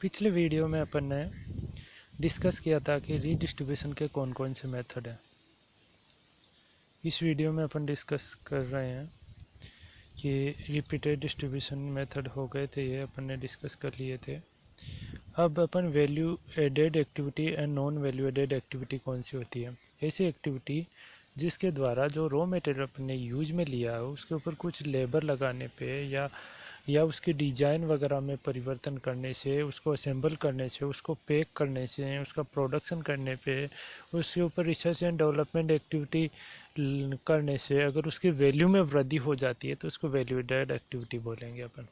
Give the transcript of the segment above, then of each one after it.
पिछले वीडियो में अपन ने डिस्कस किया था कि रीडिस्ट्रीब्यूशन के कौन कौन से मेथड हैं। इस वीडियो में अपन डिस्कस कर रहे हैं कि रिपीटेड डिस्ट्रीब्यूशन मेथड हो गए थे, ये अपन ने डिस्कस कर लिए थे। अब अपन value added activity and non value added activity कौन सी होती है। ऐसी एक्टिविटी जिसके द्वारा जो रॉ मटेरियल अपन ने यूज में लिया है उसके ऊपर कुछ लेबर लगाने पे या उसकी डिज़ाइन वगैरह में परिवर्तन करने से, उसको असेंबल करने से, उसको पैक करने से, उसका प्रोडक्शन करने पे, उसके ऊपर रिसर्च एंड डेवलपमेंट एक्टिविटी करने से अगर उसकी वैल्यू में वृद्धि हो जाती है तो उसको वैल्यू एडेड एक्टिविटी बोलेंगे अपन।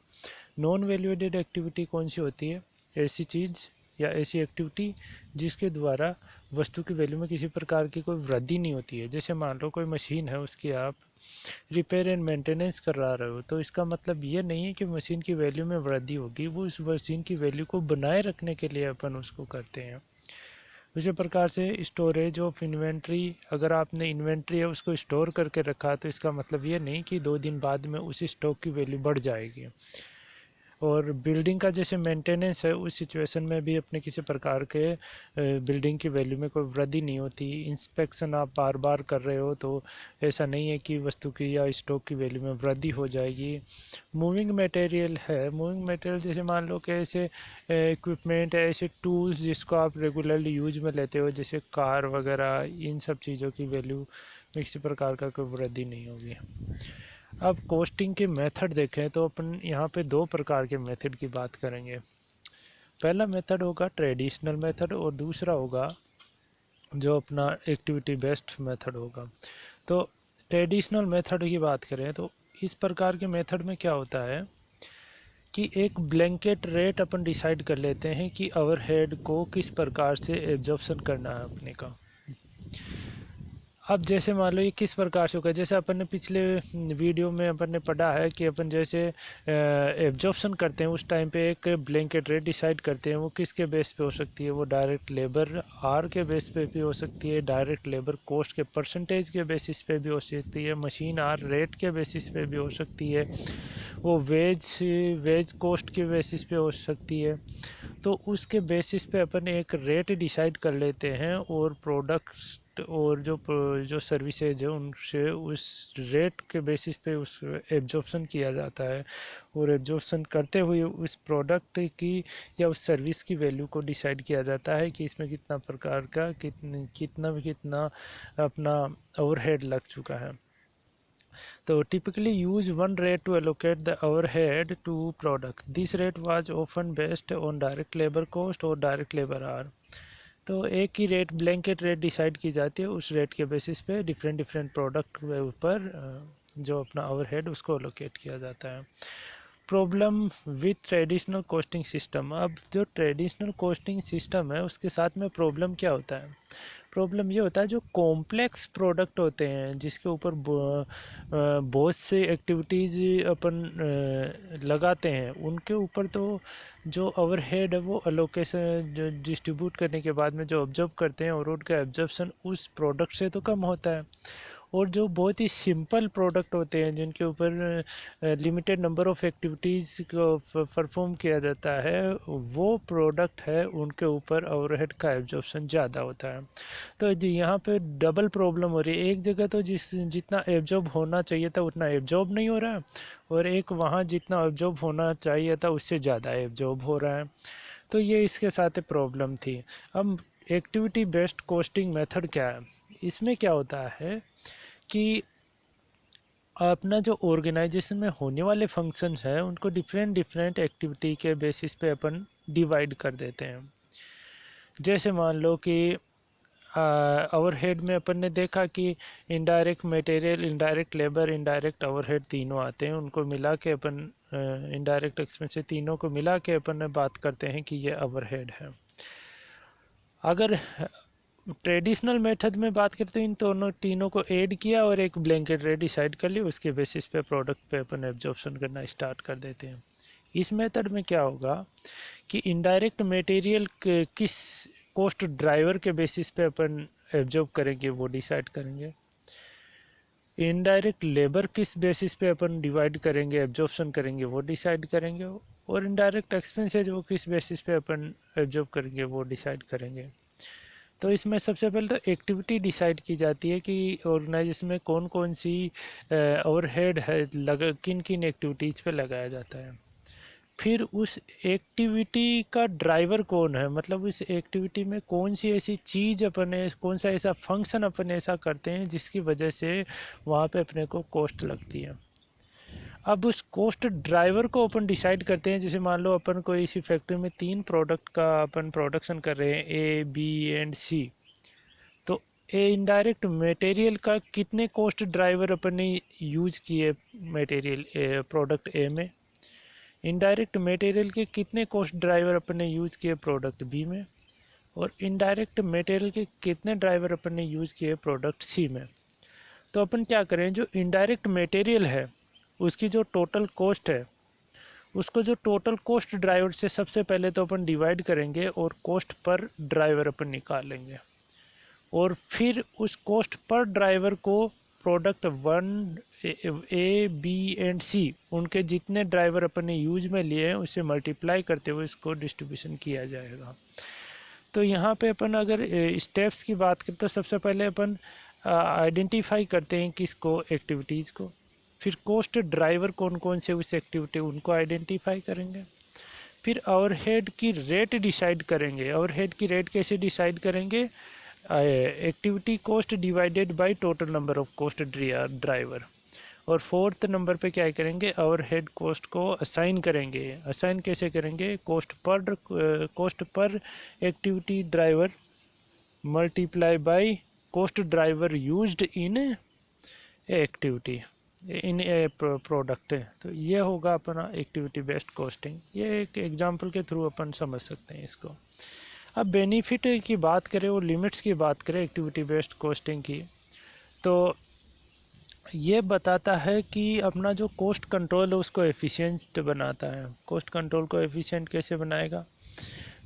नॉन वैल्यू एडेड एक्टिविटी कौन सी होती है? ऐसी चीज़ या ऐसी एक्टिविटी जिसके द्वारा वस्तु की वैल्यू में किसी प्रकार की कोई वृद्धि नहीं होती है। जैसे मान लो कोई मशीन है, उसकी आप रिपेयर एंड मेंटेनेंस करा रहे हो, तो इसका मतलब ये नहीं है कि मशीन की वैल्यू में वृद्धि होगी। वो उस मशीन की वैल्यू को बनाए रखने के लिए अपन उसको करते हैं। उसी प्रकार से स्टोरेज ऑफ इन्वेंट्री, अगर आपने इन्वेंट्री है उसको स्टोर करके रखा तो इसका मतलब ये नहीं कि 2 दिन बाद में उस स्टॉक की वैल्यू बढ़ जाएगी। और बिल्डिंग का जैसे मेंटेनेंस है, उस सिचुएशन में भी अपने किसी प्रकार के बिल्डिंग की वैल्यू में कोई वृद्धि नहीं होती। इंस्पेक्शन आप बार बार कर रहे हो तो ऐसा नहीं है कि वस्तु की या स्टॉक की वैल्यू में वृद्धि हो जाएगी। मूविंग मटेरियल है, मूविंग मटेरियल जैसे मान लो कि ऐसे इक्विपमेंट है, ऐसे टूल्स जिसको आप रेगुलरली यूज में लेते हो, जैसे कार वगैरह, इन सब चीज़ों की वैल्यू में किसी प्रकार का कोई वृद्धि नहीं होगी। अब कॉस्टिंग के मेथड देखें तो अपन यहाँ पे 2 प्रकार के मेथड की बात करेंगे। पहला मेथड होगा ट्रेडिशनल मेथड और दूसरा होगा जो अपना एक्टिविटी बेस्ड मेथड होगा। तो ट्रेडिशनल मेथड की बात करें तो इस प्रकार के मेथड में क्या होता है कि एक ब्लैंकेट रेट अपन डिसाइड कर लेते हैं कि ओवरहेड को किस प्रकार से एब्जॉर्प्शन करना है अपने का। अब जैसे मान लो ये किस प्रकार से होगा, जैसे अपन ने पिछले वीडियो में अपन ने पढ़ा है कि अपन जैसे एब्जॉर्प्शन करते हैं उस टाइम पे एक ब्लैंकेट रेट डिसाइड करते हैं। वो किसके बेस पे हो सकती है? वो डायरेक्ट लेबर आर के बेस पे भी हो सकती है, डायरेक्ट लेबर कॉस्ट के परसेंटेज के बेसिस पे भी हो सकती है, मशीन आर रेट के बेसिस पे भी हो सकती है, वो वेज कॉस्ट के बेसिस पे हो सकती है। तो उसके बेसिस पे अपन एक रेट डिसाइड कर लेते हैं और प्रोडक्ट्स और जो सर्विसेज है उनसे उस रेट के बेसिस पे उस एब्जॉर्प्शन किया जाता है और एब्जॉर्प्शन करते हुए उस प्रोडक्ट की या उस सर्विस की वैल्यू को डिसाइड किया जाता है कि इसमें कितना प्रकार का कितना अपना ओवरहेड लग चुका है। So typically use one rate to allocate the overhead to product. This rate was often based on direct labor cost or direct labor hour. तो एक ही रेट ब्लैंकेट रेट डिसाइड की जाती है, उस रेट के बेसिस पे डिफरेंट डिफरेंट प्रोडक्ट के ऊपर जो अपना ओवरहेड उसको अलोकेट किया जाता है। Problem with traditional costing system. अब जो ट्रेडिशनल कोस्टिंग सिस्टम है उसके साथ में प्रॉब्लम क्या होता है? प्रॉब्लम ये होता है जो कॉम्प्लेक्स प्रोडक्ट होते हैं जिसके ऊपर बहुत से एक्टिविटीज़ अपन लगाते हैं, उनके ऊपर तो जो ओवरहेड है वो अलोकेशन जो डिस्ट्रीब्यूट करने के बाद में जो ऑब्जर्व करते हैं और उनका एब्जॉर्प्शन उस प्रोडक्ट से तो कम होता है। और जो बहुत ही सिंपल प्रोडक्ट होते हैं जिनके ऊपर लिमिटेड नंबर ऑफ एक्टिविटीज़ को परफॉर्म किया जाता है, वो प्रोडक्ट है उनके ऊपर ओवरहेड का एब्जॉर्प्शन ज़्यादा होता है। तो जी यहाँ पे डबल प्रॉब्लम हो रही है। एक जगह तो जितना एब्जॉर्ब होना चाहिए था उतना एब्जॉर्ब नहीं हो रहा है, और एक वहाँ जितना एब्जॉर्ब होना चाहिए था उससे ज़्यादा एब्जॉर्ब हो रहा है। तो ये इसके साथ प्रॉब्लम थी। अब एक्टिविटी बेस्ड कॉस्टिंग मेथड क्या है? इसमें क्या होता है कि अपना जो ऑर्गेनाइजेशन में होने वाले फंक्शंस हैं उनको डिफरेंट डिफरेंट एक्टिविटी के बेसिस पे अपन डिवाइड कर देते हैं। जैसे मान लो कि ओवरहेड में अपन ने देखा कि indirect material, indirect labour, indirect overhead तीनों आते हैं, उनको मिला के अपन इनडायरेक्ट एक्सपेंस से तीनों को मिला के अपन बात करते हैं कि ये ओवरहेड है। अगर ट्रेडिशनल मेथड में बात करते हैं, इन दोनों तीनों को ऐड किया और एक ब्लैंकेट रेट डिसाइड कर लिया, उसके बेसिस पे प्रोडक्ट पे अपन एब्जॉर्प्शन करना स्टार्ट कर देते हैं। इस मेथड में क्या होगा कि इनडायरेक्ट मटेरियल किस कॉस्ट ड्राइवर के बेसिस पे अपन एब्जॉर्ब करेंगे वो डिसाइड करेंगे, इनडायरेक्ट लेबर किस बेसिस पे अपन डिवाइड करेंगे एब्जॉर्प्शन करेंगे वो डिसाइड करेंगे, और इनडायरेक्ट एक्सपेंसेज वो किस बेसिस पे अपन एब्जॉर्ब करेंगे वो डिसाइड करेंगे। तो इसमें सबसे पहले तो एक्टिविटी डिसाइड की जाती है कि ऑर्गेनाइजेशन में कौन कौन सी ओवरहेड है किन किन एक्टिविटीज़ पे लगाया जाता है। फिर उस एक्टिविटी का ड्राइवर कौन है, मतलब उस एक्टिविटी में कौन सी ऐसी चीज़ अपने कौन सा ऐसा फंक्शन अपन ऐसा करते हैं जिसकी वजह से वहाँ पे अपने को कॉस्ट लगती है। अब उस कॉस्ट ड्राइवर को अपन डिसाइड करते हैं। जैसे मान लो अपन कोई इसी फैक्ट्री में 3 प्रोडक्ट का अपन प्रोडक्शन कर रहे हैं, ए बी एंड सी। तो ए इनडायरेक्ट मटेरियल का कितने कॉस्ट ड्राइवर अपन ने यूज किए मटेरियल प्रोडक्ट ए में, इनडायरेक्ट मटेरियल के कितने कॉस्ट ड्राइवर अपन ने यूज किए प्रोडक्ट बी में, और इनडायरेक्ट मटेरियल के कितने ड्राइवर अपन ने यूज किए प्रोडक्ट सी में। तो अपन क्या करें, जो इनडायरेक्ट मटेरियल है उसकी जो टोटल कॉस्ट है उसको जो टोटल कॉस्ट ड्राइवर से सबसे पहले तो अपन डिवाइड करेंगे और कॉस्ट पर ड्राइवर अपन निकाल लेंगे। और फिर उस कॉस्ट पर ड्राइवर को प्रोडक्ट 1 ए बी एंड सी उनके जितने ड्राइवर अपन ने यूज में लिए हैं उससे मल्टीप्लाई करते हुए इसको डिस्ट्रीब्यूशन किया जाएगा। तो यहाँ पे अपन अगर स्टेप्स की बात करें तो सबसे पहले अपन आइडेंटिफाई करते हैं किसको, एक्टिविटीज़ को। फिर कॉस्ट ड्राइवर कौन कौन से उस एक्टिविटी उनको आइडेंटिफाई करेंगे। फिर ओवरहेड की रेट डिसाइड करेंगे। ओवरहेड की रेट कैसे डिसाइड करेंगे, activity cost divided by total number of cost driver. और फोर्थ नंबर पे क्या करेंगे, ओवरहेड कॉस्ट को असाइन करेंगे। असाइन कैसे करेंगे, cost per activity driver multiply by cost driver used in activity in A product है। तो ये होगा अपना एक्टिविटी बेस्ड कॉस्टिंग। ये एक एग्जांपल के थ्रू अपन समझ सकते हैं इसको। अब बेनिफिट की बात करें और लिमिट्स की बात करें एक्टिविटी बेस्ड कॉस्टिंग की, तो ये बताता है कि अपना जो कॉस्ट कंट्रोल है उसको एफिशिएंट बनाता है। कॉस्ट कंट्रोल को एफिशिएंट कैसे बनाएगा,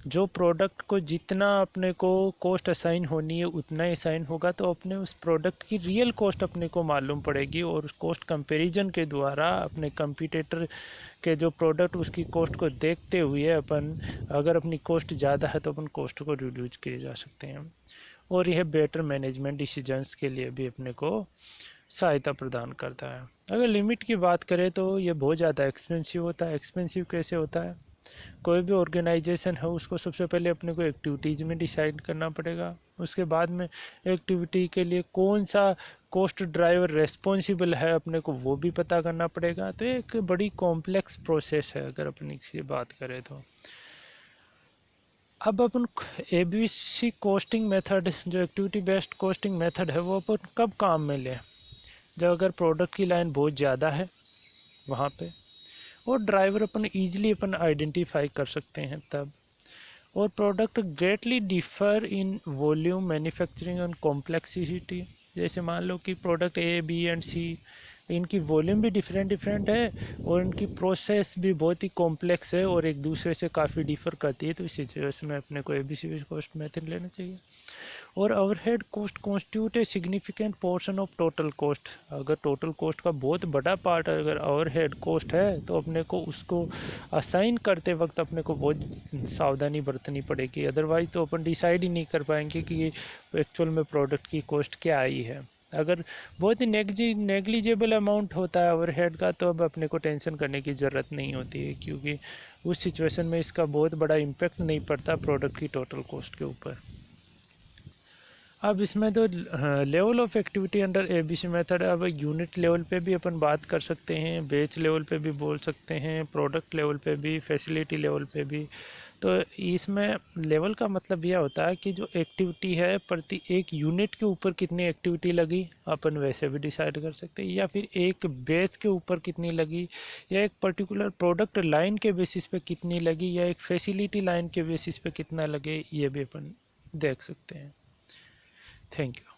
जो प्रोडक्ट को जितना अपने को कॉस्ट असाइन होनी है उतना ही असाइन होगा, तो अपने उस प्रोडक्ट की रियल कॉस्ट अपने को मालूम पड़ेगी और उस कॉस्ट कंपैरिजन के द्वारा अपने कंपटीटर के जो प्रोडक्ट उसकी कॉस्ट को देखते हुए अपन अगर अपनी कॉस्ट ज़्यादा है तो अपन कॉस्ट को रिड्यूस किए जा सकते हैं। और यह बेटर मैनेजमेंट डिसीजंस के लिए भी अपने को सहायता प्रदान करता है। अगर लिमिट की बात करें तो ये बहुत ज़्यादा एक्सपेंसिव होता है। एक्सपेंसिव कैसे होता है, कोई भी ऑर्गेनाइजेशन है उसको सबसे पहले अपने को एक्टिविटीज़ में डिसाइड करना पड़ेगा। उसके बाद में एक्टिविटी के लिए कौन सा कॉस्ट ड्राइवर रेस्पॉन्सिबल है अपने को वो भी पता करना पड़ेगा। तो एक बड़ी कॉम्प्लेक्स प्रोसेस है अगर अपनी इसकी बात करें तो। अब अपन ABC कॉस्टिंग मेथड जो एक्टिविटी बेस्ड कॉस्टिंग मेथड है वो अपन कब काम में लें, जब अगर प्रोडक्ट की लाइन बहुत ज़्यादा है वहाँ पे, और ड्राइवर अपन ईजिली अपन आइडेंटिफाई कर सकते हैं तब, और product greatly differ in volume manufacturing and complexity. जैसे मान लो कि प्रोडक्ट ए बी एंड सी इनकी वॉल्यूम भी डिफरेंट डिफरेंट है और इनकी प्रोसेस भी बहुत ही कॉम्प्लेक्स है और एक दूसरे से काफ़ी डिफर करती है। तो इस सिचुएशन में अपने को ABC कॉस्ट मेथड लेना चाहिए। और overhead cost constitute a significant portion of total cost. अगर टोटल कॉस्ट का बहुत बड़ा पार्ट अगर ओवरहेड कॉस्ट है तो अपने को उसको असाइन करते वक्त अपने को बहुत सावधानी बरतनी पड़ेगी, अदरवाइज तो अपन डिसाइड ही नहीं कर पाएंगे कि एक्चुअल में प्रोडक्ट की कॉस्ट क्या आई है। अगर बहुत ही नेग्लिजिबल अमाउंट होता है ओवरहेड का तो अब अपने को टेंशन करने की ज़रूरत नहीं होती है, क्योंकि उस सिचुएशन में इसका बहुत बड़ा इम्पेक्ट नहीं पड़ता प्रोडक्ट की टोटल कॉस्ट के ऊपर। अब इसमें तो level of activity under ABC method, अब यूनिट लेवल पे भी अपन बात कर सकते हैं, बेच लेवल पे भी बोल सकते हैं, प्रोडक्ट लेवल पे भी, फैसिलिटी लेवल पे भी। तो इसमें लेवल का मतलब यह होता है कि जो एक्टिविटी है प्रति एक यूनिट के ऊपर कितनी एक्टिविटी लगी अपन वैसे भी डिसाइड कर सकते हैं, या फिर एक बेच के ऊपर कितनी लगी, या एक पर्टिकुलर प्रोडक्ट लाइन के बेसिस पे कितनी लगी, या एक फैसिलिटी लाइन के बेसिस पे कितना लगे, ये भी अपन देख सकते हैं। Thank you.